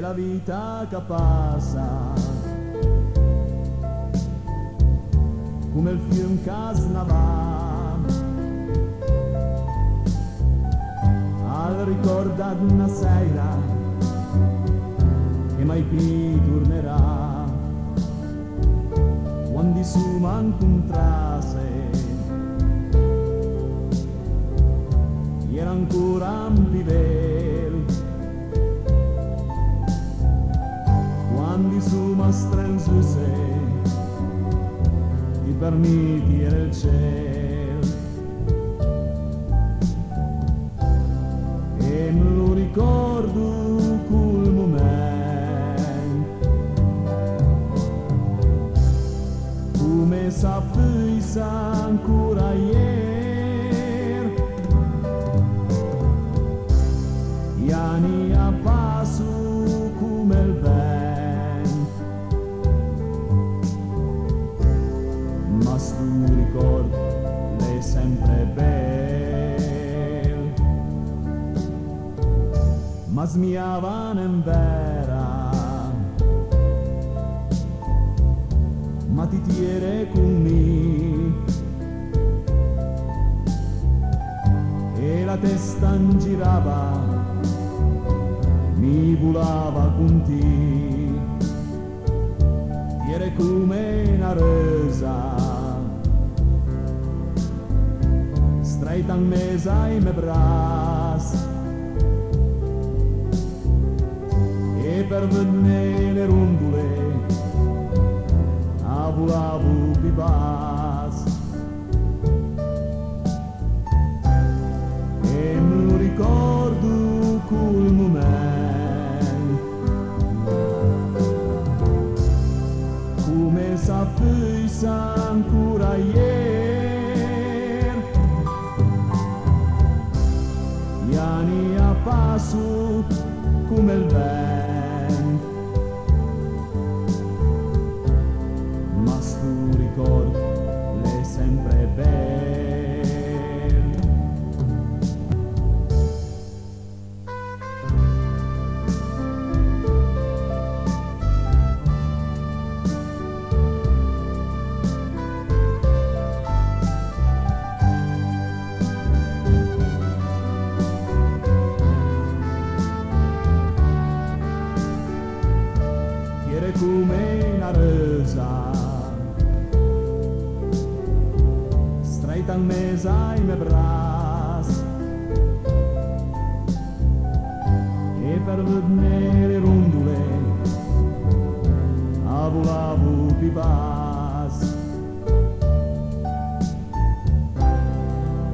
della vita che passa, come il fiume che snava, al ricordo di una sera che mai più tornerà, quando su m'incontrasse era ancora un viver, quando su m'astringesse ti permetti era il cielo, e me lo ricordo quel momento come sapessi ancora ieri. Gli anni a passo come il vento, ma sto ricordo è sempre bello, ma smiavano in vera, ma ti tiene con me, e la testa girava, mi volava con te, era come una rosa, stretta in mezzo ai miei braccia, e per vedere le rondole volavo più basso, e me lo ricordo quel momento come sapessi ancora ieri. Gli anni a passo come il vento, ma sto ricordo è sempre bello. Era come una rosa, stretta in mezzo ai miei braccia, e per vedere le rondole volavo più basso,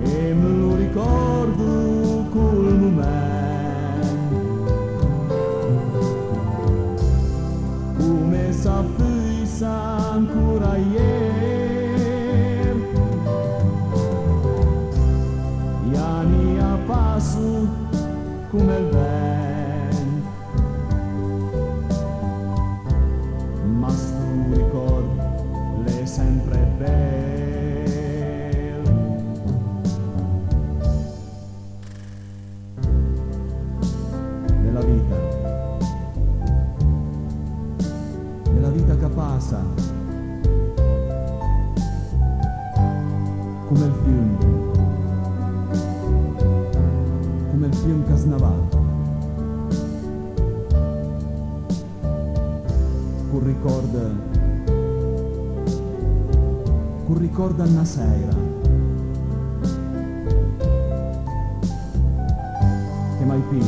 e me lo ricordo quel momento come sapessi ancora ieri. Gli anni a passo come il vento, ma sto ricordo è sempre bello. Nella vita che passa, come il fiume che snava, con ricorda una sera che mai più